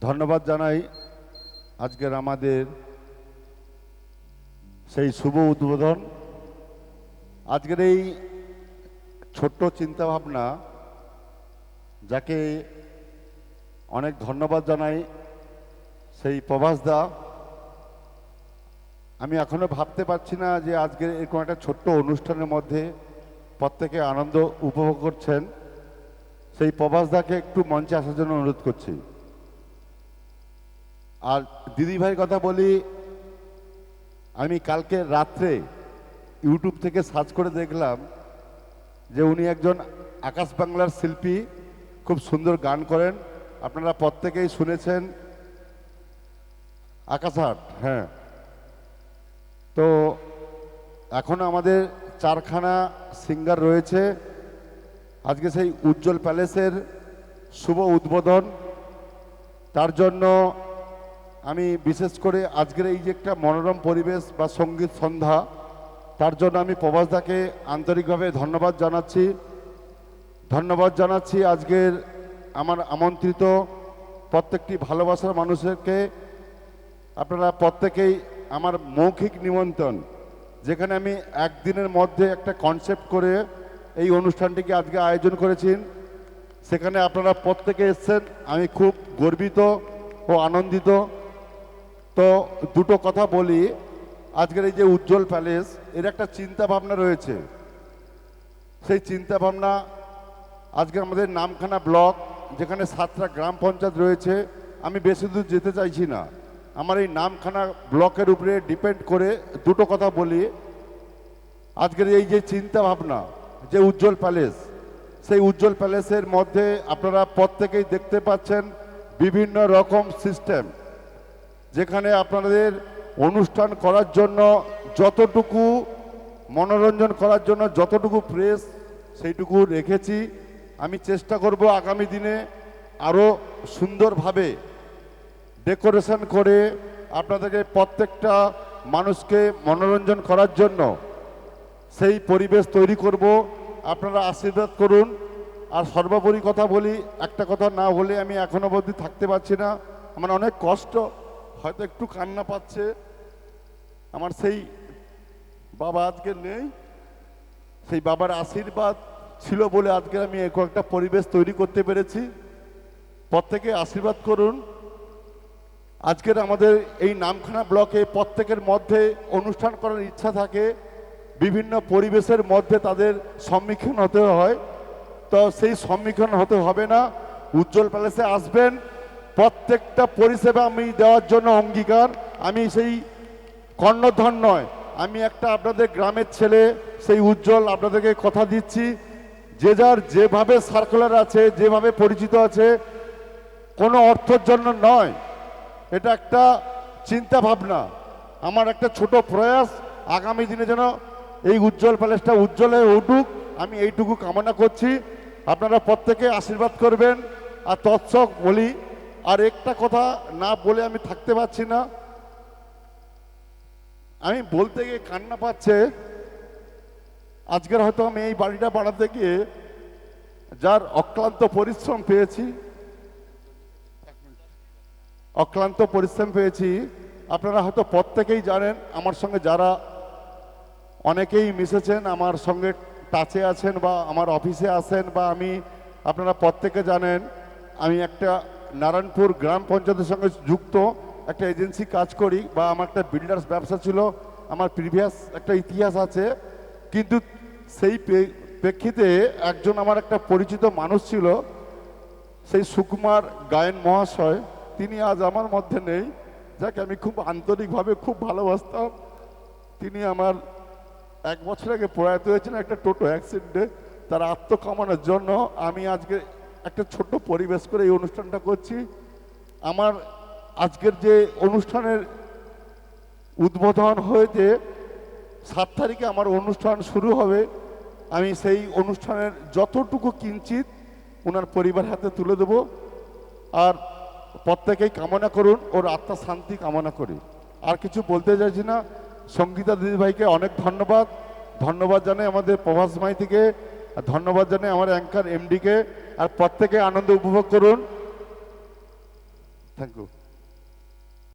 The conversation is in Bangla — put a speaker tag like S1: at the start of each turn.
S1: ধন্যবাদ জানাই আজকের আমাদের সেই শুভ উদ্বোধন। আজকের এই ছোট্ট চিন্তাভাবনা, যাকে অনেক ধন্যবাদ জানাই, সেই প্রভাস দা। আমি এখনো ভাবতে পারছি না যে আজকের এরকম একটা ছোট্ট অনুষ্ঠানের মধ্যে প্রত্যেকে আনন্দ উপভোগ করছেন। সেই প্রভাস দাকে একটু মঞ্চে আসার জন্য অনুরোধ করছি। আর দিদিভাইয়ের কথা বলি, আমি কালকে রাত্রে ইউটিউব থেকে সার্চ করে দেখলাম যে উনি একজন আকাশ বাংলার শিল্পী, খুব সুন্দর গান করেন। আপনারা প্রত্যেকেই শুনেছেন আকাশ হাট। হ্যাঁ, তো এখন আমাদের চারখানা সিঙ্গার রয়েছে। আজকে সেই উজ্জ্বল প্যালেসের শুভ উদ্বোধন, তার জন্য আমি বিশেষ করে আজকের এই যে একটা মনোরম পরিবেশ বা সঙ্গীত সন্ধ্যা, তার জন্য আমি প্রভাসদাকে আন্তরিকভাবে ধন্যবাদ জানাচ্ছি। আজকের আমার আমন্ত্রিত প্রত্যেকটি ভালোবাসার মানুষকে আপনারা প্রত্যেকেই আমার মৌখিক নিমন্ত্রণ, যেখানে আমি একদিনের মধ্যে একটা কনসেপ্ট করে এই অনুষ্ঠানটিকে আজকে আয়োজন করেছি, সেখানে আপনারা প্রত্যেকে এসেছেন। আমি খুব গর্বিত ও আনন্দিত। তো দুটো কথা বলি, আজকের এই যে উজ্জ্বল প্যালেস, এর একটা চিন্তা ভাবনা রয়েছে। সেই চিন্তা ভাবনা আজকে আমাদের নামখানা ব্লক, যেখানে 7টা গ্রাম পঞ্চায়েত রয়েছে, আমি বেশি দূর যেতে চাইছি না। আমার এই নামখানা ব্লকের উপরে ডিপেন্ড করে দুটো কথা বলি। আজকের এই যে চিন্তা ভাবনা, যে উজ্জ্বল প্যালেস, সেই উজ্জ্বল প্যালেসের মধ্যে আপনারা প্রত্যেকেই দেখতে পাচ্ছেন বিভিন্ন রকম সিস্টেম, যেখানে আপনাদের অনুষ্ঠান করার জন্য যতটুকু, মনোরঞ্জন করার জন্য যতটুকু প্রেস, সেইটুকু রেখেছি। আমি চেষ্টা করব আগামী দিনে আরও সুন্দরভাবে ডেকোরেশন করে আপনাদেরকে প্রত্যেকটা মানুষকে মনোরঞ্জন করার জন্য সেই পরিবেশ তৈরি করব। আপনারা আশীর্বাদ করুন। আর সর্বোপরি কথা বলি, একটা কথা না হলে আমি এখনো অবধি থাকতে পারছি না। আমার অনেক কষ্ট, হয়তো একটু কান্না পাচ্ছে। আমার সেই বাবা আজকে নেই, সেই বাবার আশীর্বাদ ছিল বলে আজকে আমি একটা পরিবেশ তৈরি করতে পেরেছি। প্রত্যেকে আশীর্বাদ করুন। আজকের আমাদের এই নামখানা ব্লকে প্রত্যেকের মধ্যে অনুষ্ঠান করার ইচ্ছা থাকে, বিভিন্ন পরিবেশের মধ্যে তাদের সম্মুখীন হতে হয়। তো সেই সম্মুখীন হতে হবে না, উজ্জ্বল প্যালেসে আসবেন। প্রত্যেকটা পরিষেবা আমি দেওয়ার জন্য অঙ্গীকার। আমি সেই কর্ণধর নয়, আমি একটা আপনাদের গ্রামের ছেলে, সেই উজ্জ্বল আপনাদেরকে কথা দিচ্ছি, যে যার যেভাবে সার্কুলার আছে, যেভাবে পরিচিত আছে, কোনো অর্থের জন্য নয়, এটা একটা চিন্তা ভাবনা, আমার একটা ছোট প্রয়াস। আগামী দিনে যেন এই উজ্জ্বল প্যালেসটা উজ্জ্বল হয়ে উঠুক, আমি এইটুকু কামনা করছি। আপনারা প্রত্যেকে আশীর্বাদ করবেন। আর তৎসক বলি, আর একটা কথা না বলে আমি থাকতে পারছি না, আমি বলতে গিয়ে কান্না পাচ্ছে। আজকের হয়তো আমি এই বাড়িটা বানাতে গিয়ে যার অক্লান্ত পরিশ্রম পেয়েছি, আপনারা হয়তো প্রত্যেকেই জানেন। আমার সঙ্গে যারা অনেকেই মিশেছেন, আমার সঙ্গে টাচে আছেন বা আমার অফিসে আসেন, বা আপনারা প্রত্যেকে জানেন আমি একটা নারায়ণপুর গ্রাম পঞ্চায়েতের সঙ্গে যুক্ত একটা এজেন্সি কাজ করি, বা আমার একটা বিল্ডার্স ব্যবসা ছিল, আমার প্রিভিয়াস একটা ইতিহাস আছে। কিন্তু সেই প্রেক্ষিতে একজন আমার একটা পরিচিত মানুষ ছিল, সেই সুকুমার গায়েন মহাশয়, তিনি আজ আমার মধ্যে নেই, যাকে আমি খুব আন্তরিকভাবে খুব ভালোবাসতাম। তিনি আমার 1 বছর আগে প্রয়াত হয়েছেন একটা টোটো অ্যাক্সিডেন্টে। তার আত্মকামনার জন্য আমি আজকে একটা ছোট্ট পরিবেশ করে এই অনুষ্ঠানটা করছি। আমার আজকের যে অনুষ্ঠানের উদ্বোধন হয়েছে, 7 তারিখে আমার অনুষ্ঠান শুরু হবে। আমি সেই অনুষ্ঠানের যতটুকু কিঞ্চিত ওনার পরিবার হাতে তুলে দেব। আর প্রত্যেকেই কামনা করুন, ওর আত্মার শান্তি কামনা করি। আর কিছু বলতে চাইছি না। সঙ্গীতা দিদিভাইকে অনেক ধন্যবাদ জানাই আমাদের প্রভাস মাইতিকে, আর ধন্যবাদ জানাই আমার অ্যাঙ্কার এমডিকে। আর প্রত্যেকে আনন্দ উপভোগ করুন। Thank you.